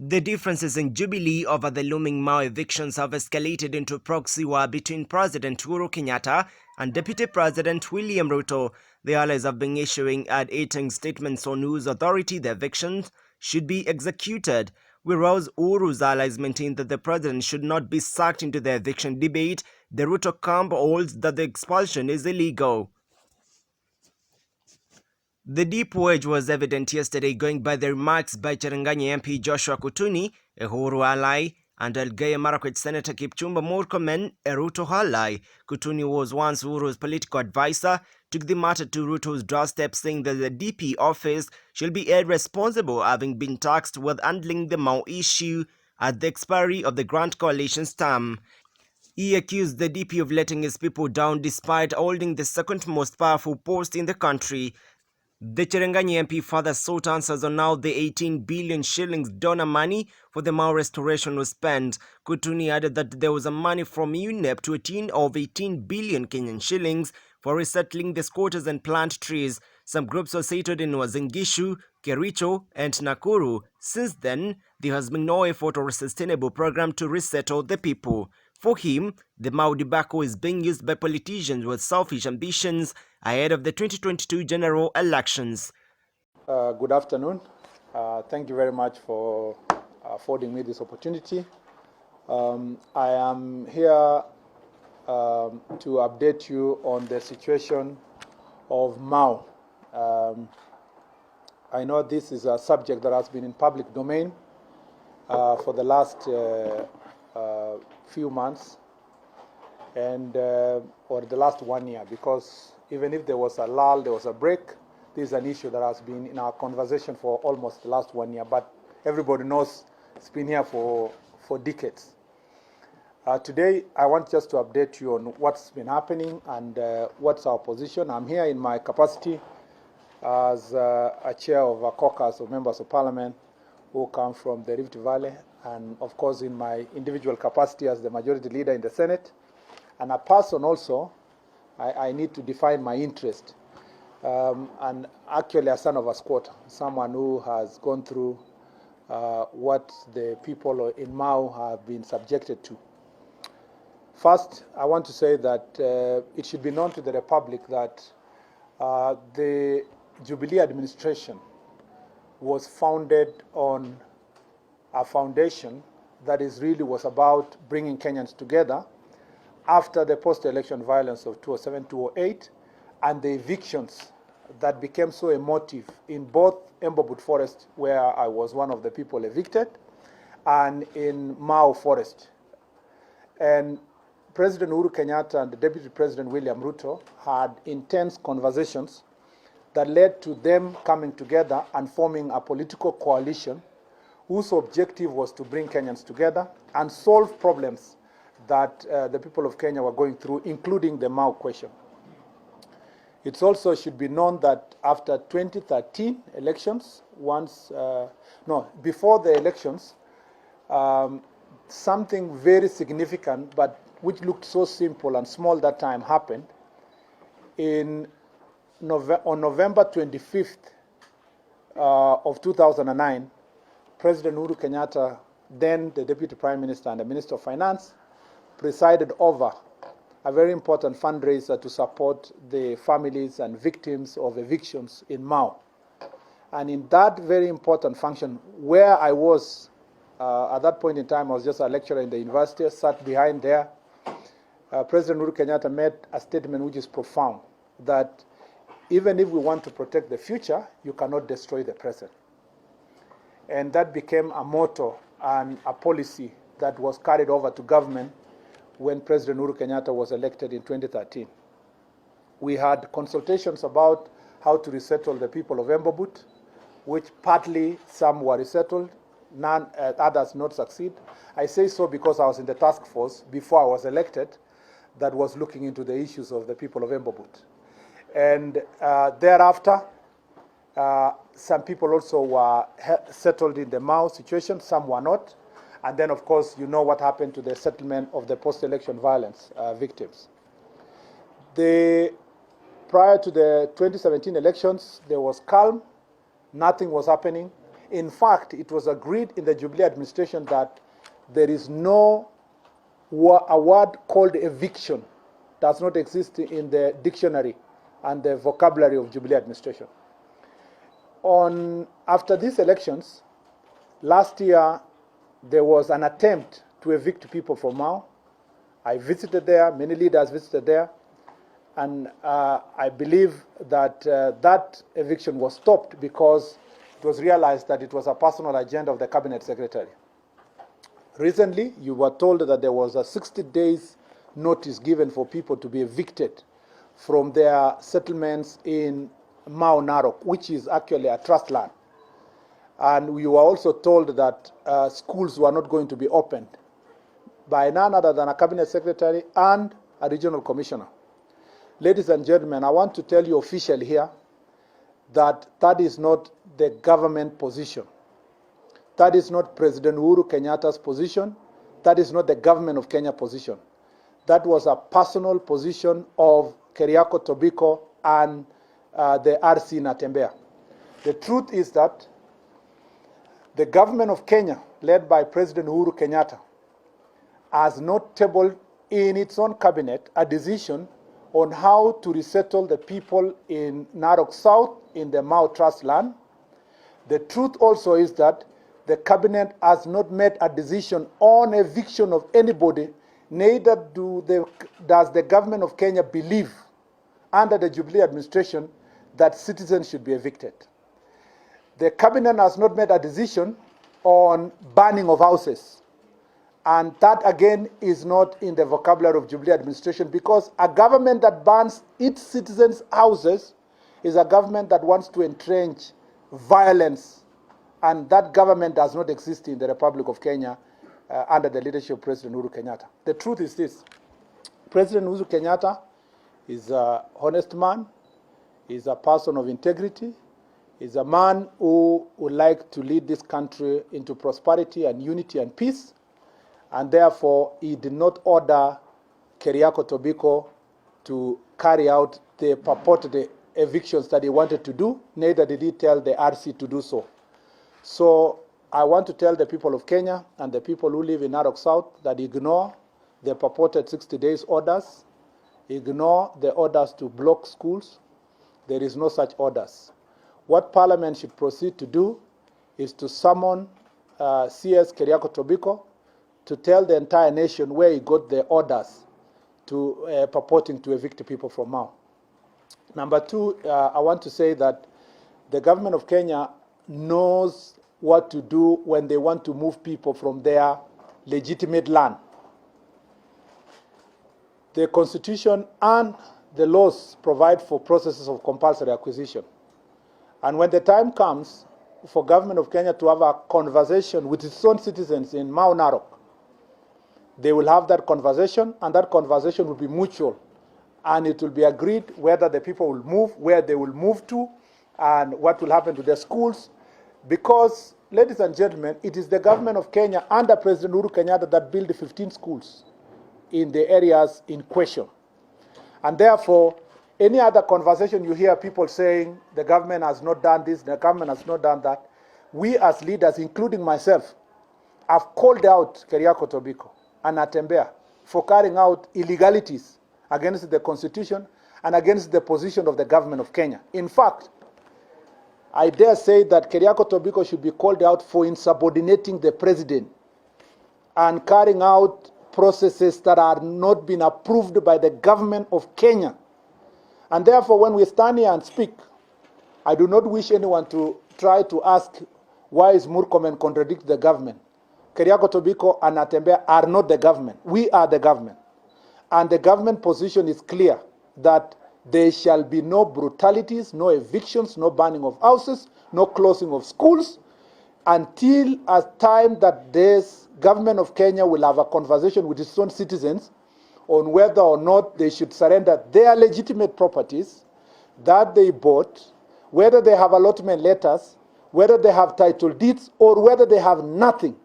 The differences in Jubilee over the looming Mao evictions have escalated into a proxy war between President Uhuru Kenyatta and Deputy President William Ruto. The allies have been issuing ad-eating statements on whose authority the evictions should be executed, whereas Uhuru's allies maintain that the president should not be sucked into the eviction debate. The Ruto camp holds that the expulsion is illegal. The deep wedge was evident yesterday going by the remarks by Cherangany MP Joshua Kutuni, a Uhuru ally, and Elgeyo Marakwet Senator Kipchumba Murkomen, a Ruto ally. Kutuni was once Uhuru's political advisor, took the matter to Ruto's doorstep, saying that the DP office shall be held responsible, having been tasked with handling the Mao issue at the expiry of the Grand Coalition's term. He accused the DP of letting his people down despite holding the second most powerful post in the country. The Cherangany MP further sought answers on how the 18 billion shillings donor money for the Mao restoration was spent. Kutuni added that there was a money from UNEP to a tune of 18 billion Kenyan shillings for resettling the squatters and plant trees. Some groups were settled in Uasin Gishu, Kericho, and Nakuru. Since then, there has been no effort or sustainable program to resettle the people. For him, the Mao debacle is being used by politicians with selfish ambitions ahead of the 2022 general elections. Good afternoon. Thank you very much for affording me this opportunity. I am here to update you on the situation of Mao. I know this is a subject that has been in public domain for the last few months and or the last 1 year, because even if there was a lull, there was a break, this is an issue that has been in our conversation for almost the last 1 year, but everybody knows it's been here for decades. Today, I want just to update you on what's been happening and what's our position. I'm here in my capacity as a chair of a caucus of members of parliament who come from the Rift Valley, and of course in my individual capacity as the majority leader in the Senate. And a person also, I need to define my interest. And actually a son of a squatter, someone who has gone through what the people in Mao have been subjected to. First, I want to say that it should be known to the Republic that the Jubilee administration was founded on a foundation that was about bringing Kenyans together after the post-election violence of 2007-2008 and the evictions that became so emotive in both Embobut Forest, where I was one of the people evicted, and in Mao Forest. And President Uhuru Kenyatta and the Deputy President William Ruto had intense conversations that led to them coming together and forming a political coalition whose objective was to bring Kenyans together and solve problems that the people of Kenya were going through, including the Mao question. It also should be known that after 2013 elections, before the elections, something very significant, but which looked so simple and small that time, happened. On November 25th of 2009, President Uhuru Kenyatta, then the Deputy Prime Minister and the Minister of Finance, presided over a very important fundraiser to support the families and victims of evictions in Mao. And in that very important function, where I was at that point in time, I was just a lecturer in the university, sat behind there. President Uhuru Kenyatta made a statement which is profound, that even if we want to protect the future, you cannot destroy the present. And that became a motto and a policy that was carried over to government when President Uhuru Kenyatta was elected in 2013. We had consultations about how to resettle the people of Embobut, which partly some were resettled, others not succeed. I say so because I was in the task force before I was elected that was looking into the issues of the people of Embobut. And thereafter, some people also were settled in the Mao situation, some were not. And then, of course, you know what happened to the settlement of the post-election violence victims. Prior to the 2017 elections, there was calm, nothing was happening. In fact, it was agreed in the Jubilee administration that there is no a word called eviction does not exist in the dictionary and the vocabulary of Jubilee administration. After these elections, last year, there was an attempt to evict people from Mau. I visited there, many leaders visited there, and I believe that that eviction was stopped because it was realized that it was a personal agenda of the cabinet secretary. Recently, you were told that there was a 60 days notice given for people to be evicted from their settlements in Mau Narok, which is actually a trust land. And we were also told that schools were not going to be opened by none other than a cabinet secretary and a regional commissioner. Ladies and gentlemen, I want to tell you officially here that that is not the government position. That is not President Uhuru Kenyatta's position. That is not the government of Kenya position. That was a personal position of Keriako Tobiko and the RC Natembea. The truth is that the government of Kenya, led by President Uhuru Kenyatta, has not tabled in its own cabinet a decision on how to resettle the people in Narok South in the Mau Trust land. The truth also is that the cabinet has not made a decision on eviction of anybody, neither does the government of Kenya believe, under the Jubilee administration, that citizens should be evicted. The cabinet has not made a decision on banning of houses. And that, again, is not in the vocabulary of Jubilee administration, because a government that bans its citizens' houses is a government that wants to entrench violence. And that government does not exist in the Republic of Kenya under the leadership of President Uhuru Kenyatta. The truth is this: President Uhuru Kenyatta is an honest man, he's a person of integrity, he's a man who would like to lead this country into prosperity and unity and peace, and therefore he did not order Keriako Tobiko to carry out the purported evictions that he wanted to do, neither did he tell the RC to do so. So I want to tell the people of Kenya and the people who live in Narok South that ignore the purported 60 days orders, ignore the orders to block schools. There is no such orders. What Parliament should proceed to do is to summon CS Keriako Tobiko to tell the entire nation where he got the orders to purporting to evict people from Mau. Number two, I want to say that the government of Kenya knows what to do when they want to move people from their legitimate land. The Constitution and the laws provide for processes of compulsory acquisition. And when the time comes for government of Kenya to have a conversation with its own citizens in Mau Narok, they will have that conversation, and that conversation will be mutual. And it will be agreed whether the people will move, where they will move to, and what will happen to their schools. Because, ladies and gentlemen, it is the government of Kenya under President Uhuru Kenyatta that built 15 schools in the areas in question. And therefore, any other conversation you hear people saying the government has not done this, the government has not done that, we as leaders, including myself, have called out Keriako Tobiko and Natembea for carrying out illegalities against the Constitution and against the position of the government of Kenya. In fact, I dare say that Keriako Tobiko should be called out for insubordinating the president and carrying out processes that are not been approved by the government of Kenya. And therefore, when we stand here and speak, I do not wish anyone to try to ask why is Murkomen contradict the government. Keriako Tobiko and Natembea are not the government. We are the government. And the government position is clear that there shall be no brutalities, no evictions, no burning of houses, no closing of schools, until a time that this government of Kenya will have a conversation with its own citizens on whether or not they should surrender their legitimate properties that they bought, whether they have allotment letters, whether they have title deeds, or whether they have nothing.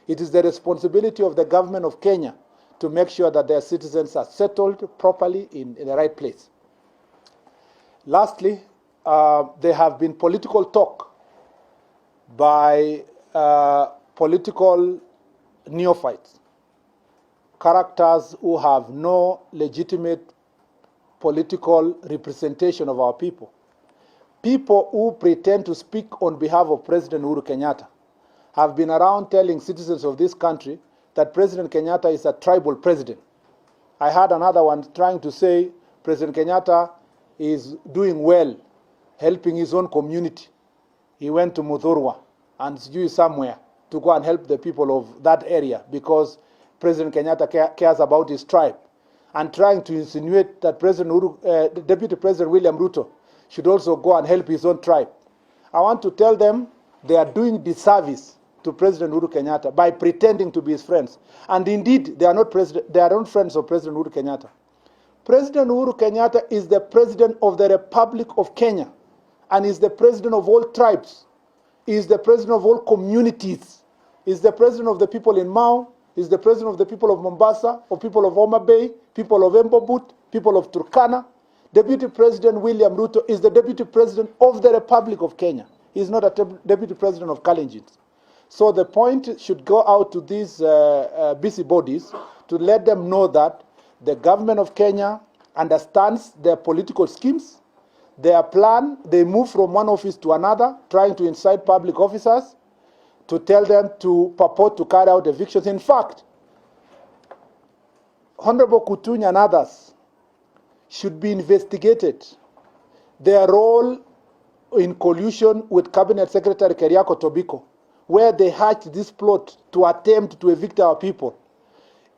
It is the responsibility of the government of Kenya to make sure that their citizens are settled properly in the right place. Lastly, there have been political talk by political neophytes, characters who have no legitimate political representation of our people. People who pretend to speak on behalf of President Uhuru Kenyatta have been around telling citizens of this country that President Kenyatta is a tribal president. I heard another one trying to say President Kenyatta is doing well, helping his own community. He went to Muthurwa and somewhere to go and help the people of that area because President Kenyatta cares about his tribe, and trying to insinuate that Deputy President William Ruto should also go and help his own tribe. I want to tell them they are doing disservice to President Uhuru Kenyatta by pretending to be his friends. And indeed, they are not friends of President Uhuru Kenyatta. President Uhuru Kenyatta is the president of the Republic of Kenya and is the president of all tribes. He is the president of all communities. He is the president of the people in Mau. He is the president of the people of Mombasa, of people of Homa Bay, people of Embobut, people of Turkana. Deputy President William Ruto is the Deputy President of the Republic of Kenya. He is not a Deputy President of Kalenjin. So the point should go out to these busybodies to let them know that the government of Kenya understands their political schemes, their plan. They move from one office to another, trying to incite public officers to tell them to purport to carry out evictions. In fact, Honorable Kutunya and others should be investigated. Their role in collusion with Cabinet Secretary Keriako Tobiko, where they hatched this plot to attempt to evict our people,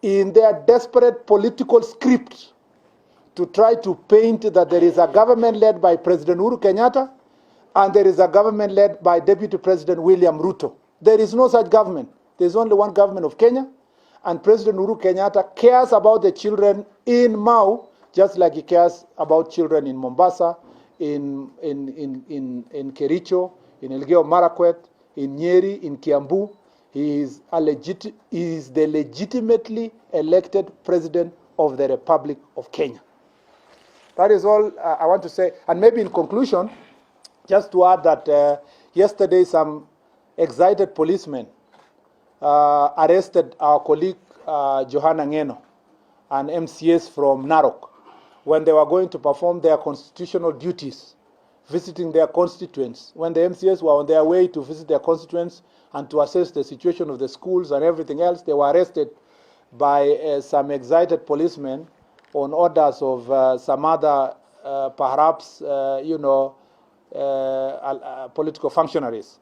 in their desperate political script to try to paint that there is a government led by President Uhuru Kenyatta and there is a government led by Deputy President William Ruto. There is no such government. There is only one government of Kenya, and President Uhuru Kenyatta cares about the children in Mau just like he cares about children in Mombasa, in Kericho, in Elgeyo Marakwet, in Nyeri, in Kiambu. He is the legitimately elected president of the Republic of Kenya. That is all I want to say. And maybe in conclusion, just to add that yesterday some excited policemen arrested our colleague Johanna Ngeno, an MCS from Narok, when they were going to perform their constitutional duties, visiting their constituents. When the MCS were on their way to visit their constituents and to assess the situation of the schools and everything else, they were arrested by some excited policemen on orders of some other, perhaps, political functionaries.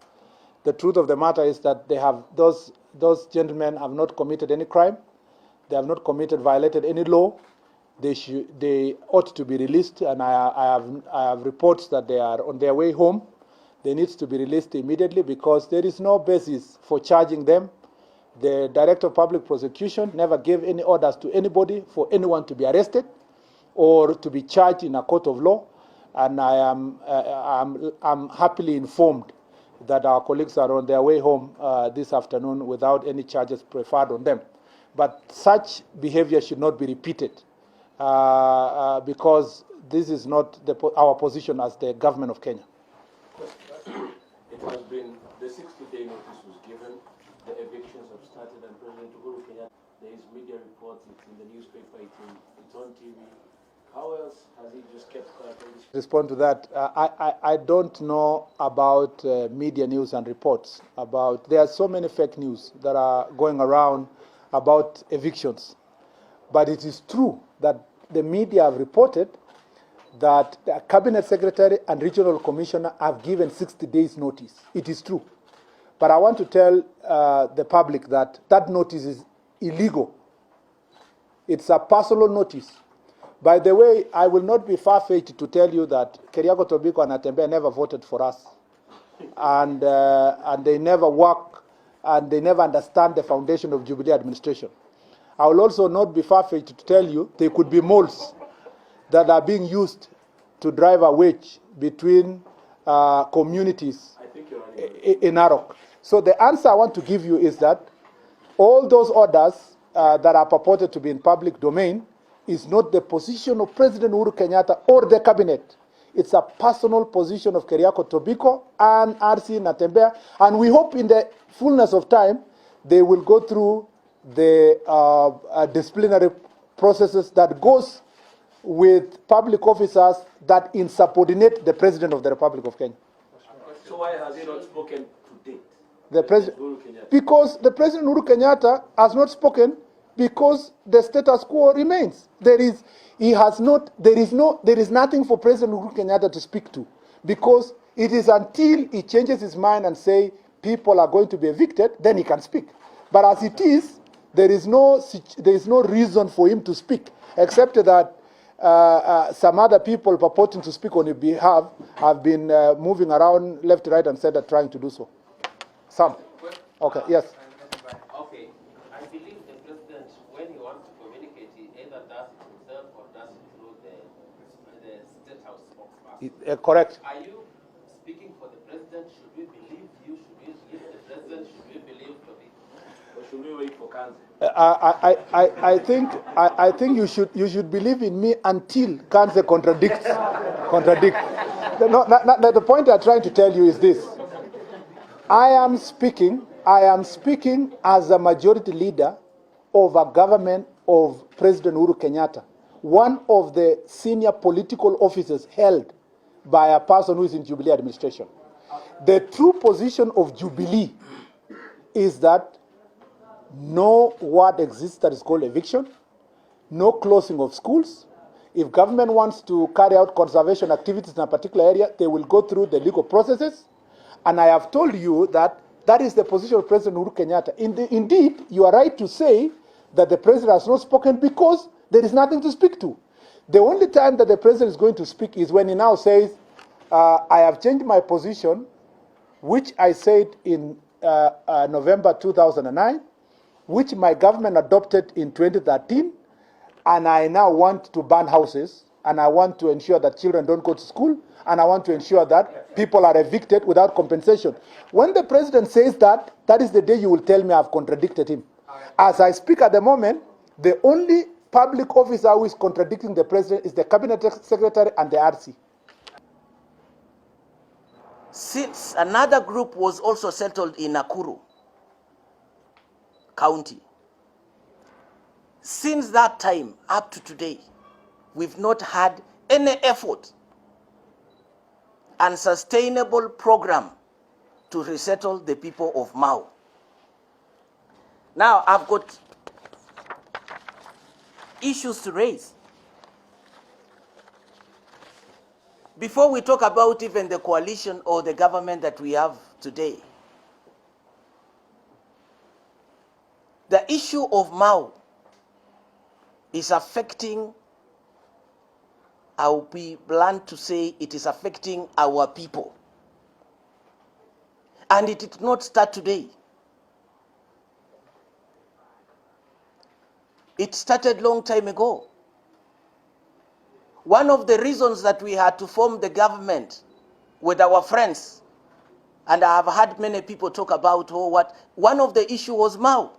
The truth of the matter is that those gentlemen have not committed any crime. They have not violated any law. They ought to be released, and I have reports that they are on their way home. They need to be released immediately because there is no basis for charging them. The Director of Public Prosecution never gave any orders to anybody for anyone to be arrested or to be charged in a court of law. And I'm happily informed that our colleagues are on their way home this afternoon without any charges preferred on them. But such behavior should not be repeated because this is not our position as the government of Kenya. It has been, the 60-day notice was given, the evictions have started, and President Uhuru Kenyatta, there is media reports, it's in the newspaper, it's on TV. How else has he just kept quiet? Respond to that. I don't know about media news and reports about. There are so many fake news that are going around about evictions, but it is true that the media have reported that the Cabinet Secretary and Regional Commissioner have given 60 days notice. It is true. But I want to tell the public that that notice is illegal. It's a personal notice. By the way, I will not be far-fetched to tell you that Keriako Tobiko and Atembe never voted for us. And they never work, and they never understand the foundation of Jubilee administration. I will also not be far-fetched to tell you they could be moles that are being used to drive a wedge between communities in Narok. So the answer I want to give you is that all those orders that are purported to be in public domain is not the position of President Uhuru Kenyatta or the cabinet. It's a personal position of Keriako Tobiko and RC Natembea, and we hope in the fullness of time they will go through the disciplinary processes that goes with public officers that insubordinate the President of the Republic of Kenya. So why has he not spoken to date? The President, because the President Uhuru Kenyatta has not spoken because the status quo remains. There is nothing for President Uhuru Kenyatta to speak to, because it is until he changes his mind and say people are going to be evicted, then he can speak. But as it is, there is no reason for him to speak, except that some other people purporting to speak on his behalf have been moving around left, right, and center trying to do so. Some. Okay, yes. Okay. I believe the president, when he wants to communicate, he either does it himself or does it through the State House spokesperson. Correct. Are you speaking for the president? Should we believe you? Should we believe the president? Should we believe Toby? Or should we wait for Kanzi? I think you should believe in me until Kanze contradicts. The point I'm trying to tell you is this. I am speaking as a majority leader of a government of President Uhuru Kenyatta, one of the senior political offices held by a person who is in Jubilee administration. The true position of Jubilee is that no word exists that is called eviction, no closing of schools. If government wants to carry out conservation activities in a particular area, they will go through the legal processes. And I have told you that that is the position of President Uhuru Kenyatta. Indeed, you are right to say that the president has not spoken because there is nothing to speak to. The only time that the president is going to speak is when he now says, I have changed my position, which I said in November 2009, which my government adopted in 2013, and I now want to ban houses, and I want to ensure that children don't go to school, and I want to ensure that people are evicted without compensation. When the president says that, that is the day you will tell me I've contradicted him. As I speak at the moment, the only public officer who is contradicting the president is the cabinet secretary and the RC. Since another group was also settled in Nakuru County, since that time up to today, we've not had any effort and sustainable program to resettle the people of Mau. Now, I've got issues to raise. Before we talk about even the coalition or the government that we have today, the issue of Mau is affecting, I'll be blunt to say, it is affecting our people. And it did not start today. It started long time ago. One of the reasons that we had to form the government with our friends, and I have heard many people talk about one of the issue was Mau.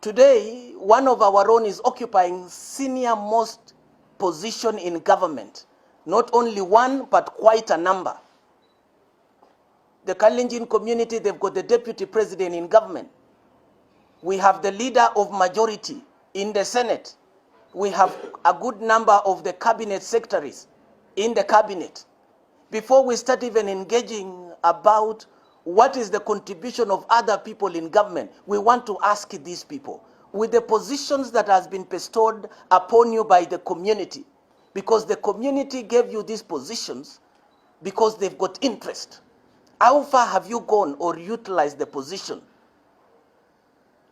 Today, one of our own is occupying senior most position in government. Not only one, but quite a number. The Kalenjin community, they've got the deputy president in government. We have the leader of majority in the Senate. We have a good number of the cabinet secretaries in the cabinet. Before we start even engaging about what is the contribution of other people in government, we want to ask these people, with the positions that has been bestowed upon you by the community, because the community gave you these positions because they've got interest. How far have you gone or utilized the position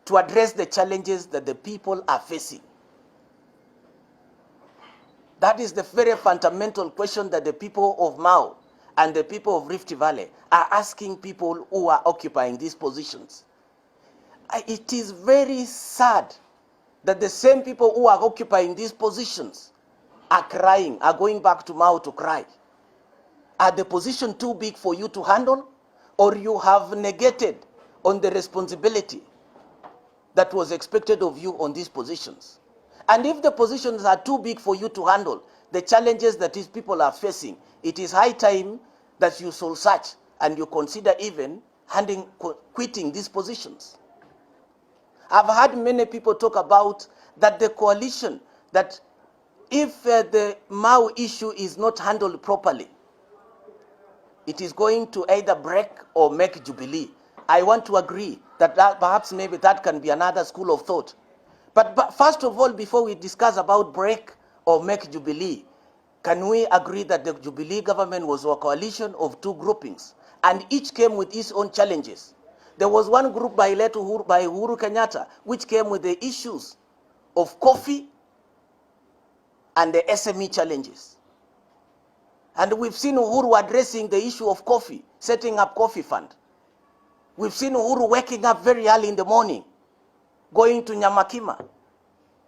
to address the challenges that the people are facing? That is the very fundamental question that the people of Mau and the people of Rift Valley are asking people who are occupying these positions. It is very sad that the same people who are occupying these positions are crying, are going back to Mau to cry. Are the position too big for you to handle, or you have negated on the responsibility that was expected of you on these positions? And if the positions are too big for you to handle, the challenges that these people are facing, it is high time that you soul search and you consider even quitting these positions. I've heard many people talk about that the coalition, that if the Mau issue is not handled properly, it is going to either break or make Jubilee. I want to agree that perhaps maybe that can be another school of thought. But first of all, before we discuss about break or make Jubilee, can we agree that the Jubilee government was a coalition of two groupings, and each came with its own challenges? There was one group by Uhuru Kenyatta, which came with the issues of coffee and the SME challenges. And we've seen Uhuru addressing the issue of coffee, setting up coffee fund. We've seen Uhuru waking up very early in the morning, going to Nyamakima,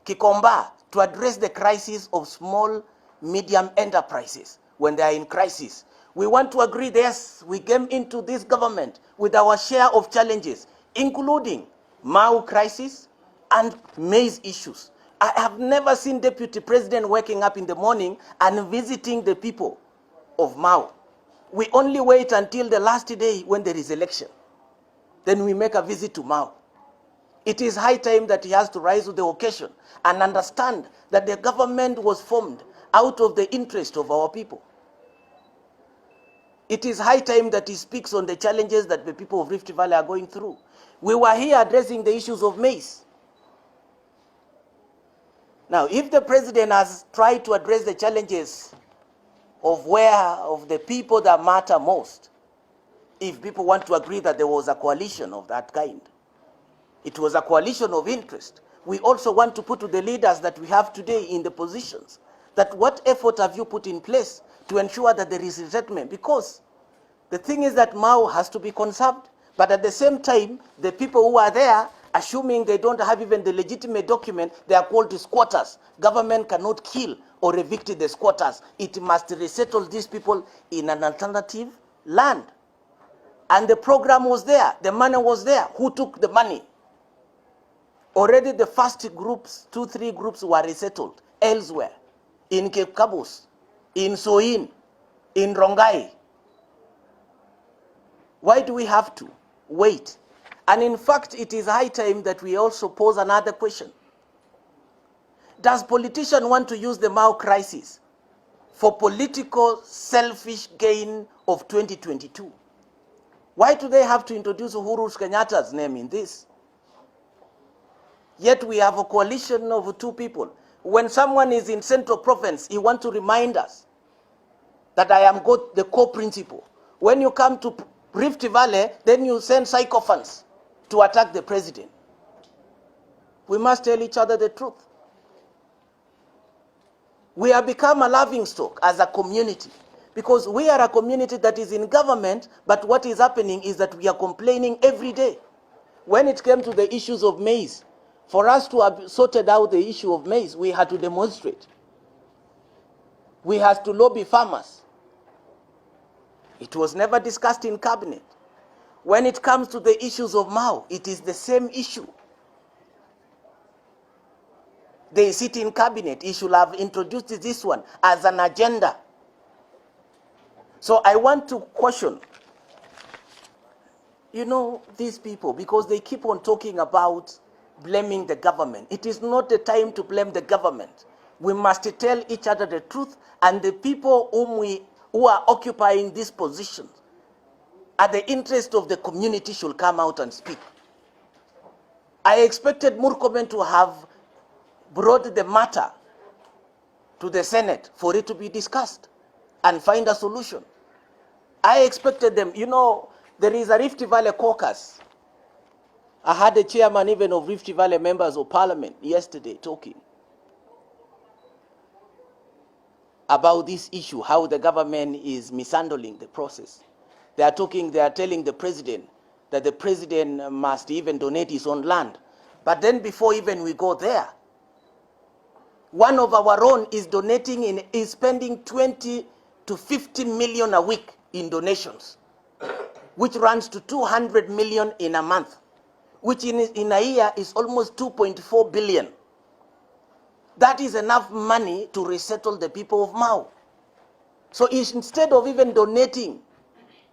Kikomba, to address the crisis of small, medium enterprises when they are in crisis. We want to agree, yes, we came into this government with our share of challenges, including Mau crisis and maize issues. I have never seen Deputy President waking up in the morning and visiting the people of Mau. We only wait until the last day when there is election. Then we make a visit to Mau. It is high time that he has to rise to the occasion and understand that the government was formed out of the interest of our people. It is high time that he speaks on the challenges that the people of Rift Valley are going through. We were here addressing the issues of maize. Now, if the president has tried to address the challenges of the people that matter most, if people want to agree that there was a coalition of that kind, it was a coalition of interest, we also want to put to the leaders that we have today in the positions that what effort have you put in place to ensure that there is resettlement? Because the thing is that Mau has to be conserved, but at the same time, the people who are there, assuming they don't have even the legitimate document, they are called squatters. Government cannot kill or evict the squatters. It must resettle these people in an alternative land. And the program was there, the money was there. Who took the money? Already the first groups, 2-3 groups were resettled elsewhere, in Cape Kabus, in Soin, in Rongai. Why do we have to wait? And in fact, it is high time that we also pose another question. Does politician want to use the Mau crisis for political selfish gain of 2022? Why do they have to introduce Uhuru Kenyatta's name in this? Yet we have a coalition of two people. When someone is in Central Province, he wants to remind us that I am the co-principal. When you come to Rift Valley, then you send sycophants to attack the president. We must tell each other the truth. We have become a laughingstock as a community because we are a community that is in government, but what is happening is that we are complaining every day. When it came to the issues of maize, for us to have sorted out the issue of maize, we had to demonstrate. We had to lobby farmers. It was never discussed in cabinet. When it comes to the issues of Mau, it is the same issue. They sit in cabinet. He should have introduced this one as an agenda. So I want to question, these people, because they keep on talking about blaming the government. It is not the time to blame the government. We must tell each other the truth, and the people who are occupying these positions at the interest of the community should come out and speak. I expected Murkomen to have brought the matter to the Senate for it to be discussed and find a solution. I expected them, there is a Rift Valley caucus. I had the chairman even of Rift Valley members of parliament yesterday talking about this issue, how the government is mishandling the process. They are telling the president that the president must even donate his own land. But then before even we go there, one of our own is spending 20 to 50 million a week in donations, which runs to 200 million in a month, which in a year is almost 2.4 billion. That is enough money to resettle the people of Mau. So instead of even donating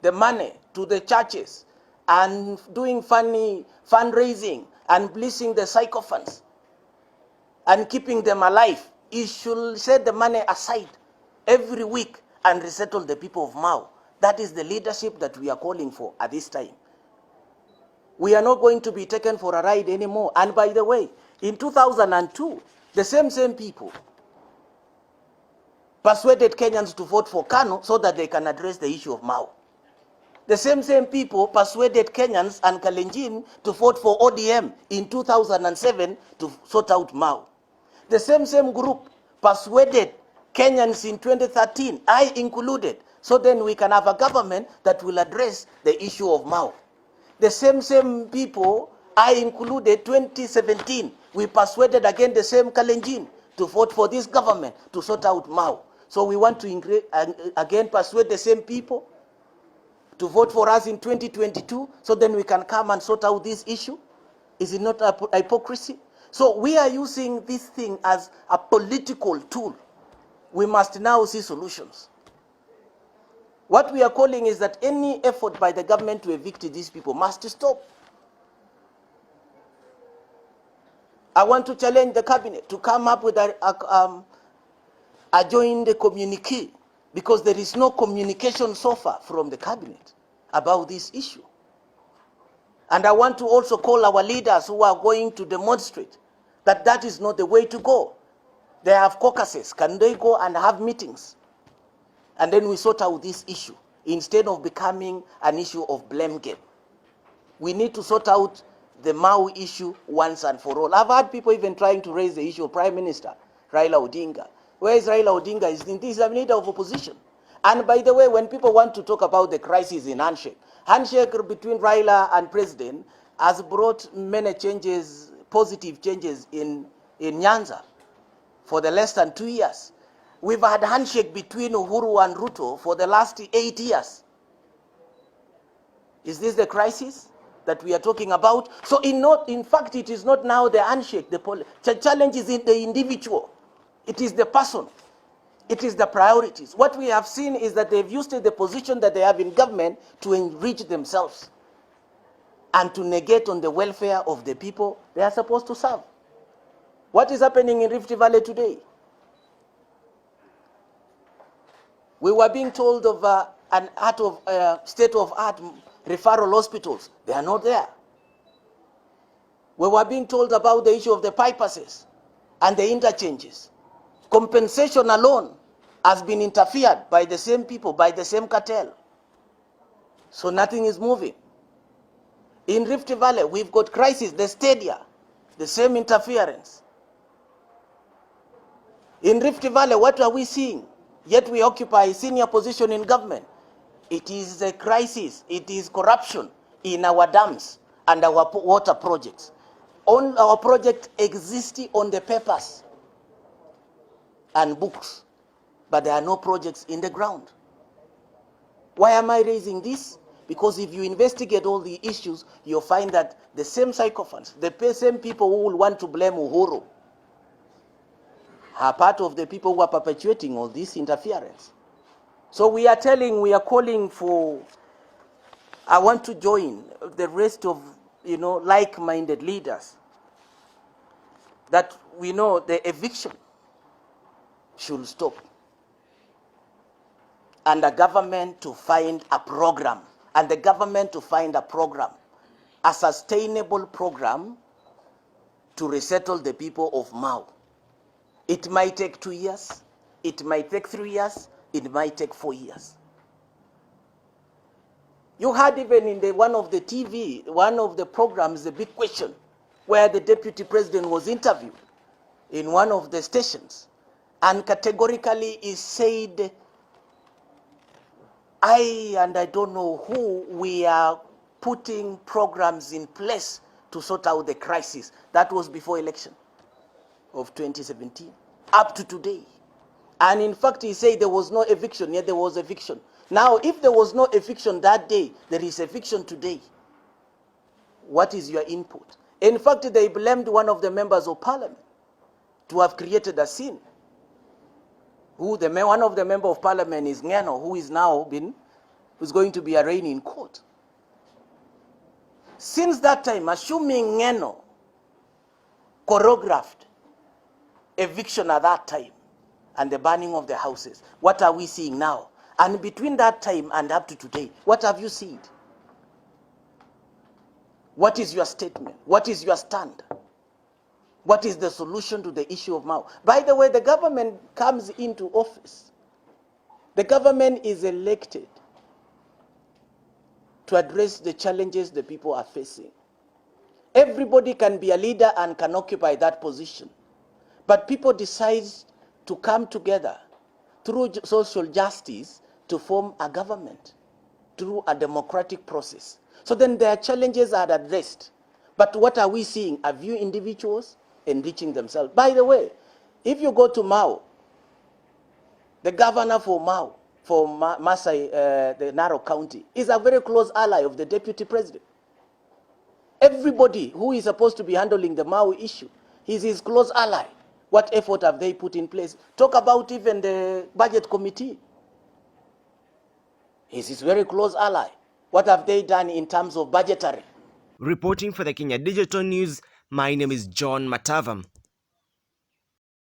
the money to the churches and doing fundraising and blessing the sycophants and keeping them alive, he should set the money aside every week and resettle the people of Mau. That is the leadership that we are calling for at this time. We are not going to be taken for a ride anymore. And by the way, in 2002, the same people persuaded Kenyans to vote for KANU so that they can address the issue of Mau. The same people persuaded Kenyans and Kalenjin to vote for ODM in 2007 to sort out Mau. The same group persuaded Kenyans in 2013, I included, so then we can have a government that will address the issue of Mau. The same people, I included 2017, we persuaded again the same Kalenjin to vote for this government to sort out Mau. So we want to again persuade the same people to vote for us in 2022, so then we can come and sort out this issue? Is it not a hypocrisy? So we are using this thing as a political tool. We must now see solutions. What we are calling is that any effort by the government to evict these people must stop. I want to challenge the cabinet to come up with a joint communique, because there is no communication so far from the cabinet about this issue. And I want to also call our leaders who are going to demonstrate that that is not the way to go. They have caucuses. Can they go and have meetings? And then we sort out this issue instead of becoming an issue of blame game. We need to sort out the Mau issue once and for all. I've had people even trying to raise the issue of Prime Minister Raila Odinga. Where is Raila Odinga? This is a leader of opposition. And by the way, when people want to talk about the crisis in handshake between Raila and President has brought many changes, positive changes in Nyanza for the less than 2 years. We've had handshake between Uhuru and Ruto for the last 8 years. Is this the crisis that we are talking about? So in fact, it is not now the handshake. The challenge is in the individual. It is the person. It is the priorities. What we have seen is that they've used the position that they have in government to enrich themselves and to negate on the welfare of the people they are supposed to serve. What is happening in Rift Valley today? We were being told of state-of-art referral hospitals. They are not there. We were being told about the issue of the bypasses and the interchanges. Compensation alone has been interfered by the same people, by the same cartel. So nothing is moving. In Rift Valley, we've got crisis, the stadia, the same interference. In Rift Valley, what are we seeing? Yet we occupy a senior position in government. It is a crisis, it is corruption in our dams and our water projects. All our projects exist on the papers and books, but there are no projects in the ground. Why am I raising this? Because if you investigate all the issues, you'll find that the same sycophants, the same people who will want to blame Uhuru, are part of the people who are perpetuating all this interference. So we are calling for, I want to join the rest of, like-minded leaders, that we know the eviction should stop, and the government to find a program, a sustainable program to resettle the people of Mau. It might take 2 years, it might take 3 years, it might take 4 years. You heard even in one of the programs, the big question, where the deputy president was interviewed in one of the stations, and categorically he said, I don't know who, we are putting programs in place to sort out the crisis. That was before election of 2017, up to today. And in fact, he said there was no eviction, yet there was eviction. Now, if there was no eviction that day, there is eviction today. What is your input? In fact, they blamed one of the members of parliament to have created a scene. One of the member of parliament is Ngeno, who is now who's going to be arraigned in court. Since that time, assuming Ngeno choreographed eviction at that time and the burning of the houses, what are we seeing now? And between that time and up to today, what have you seen? What is your statement? What is your stand? What is the solution to the issue of Mau? By the way, the government comes into office. The government is elected to address the challenges the people are facing. Everybody can be a leader and can occupy that position. But people decide to come together through social justice to form a government through a democratic process. So then their challenges are addressed. But what are we seeing? A few individuals enriching themselves. By the way, if you go to Mau, the governor for Mau, for Masai, the Narok County, is a very close ally of the deputy president. Everybody who is supposed to be handling the Mau issue is his close ally. What effort have they put in place? Talk about even the budget committee. He's his very close ally. What have they done in terms of budgetary? Reporting for the Kenya Digital News, my name is John Matavam.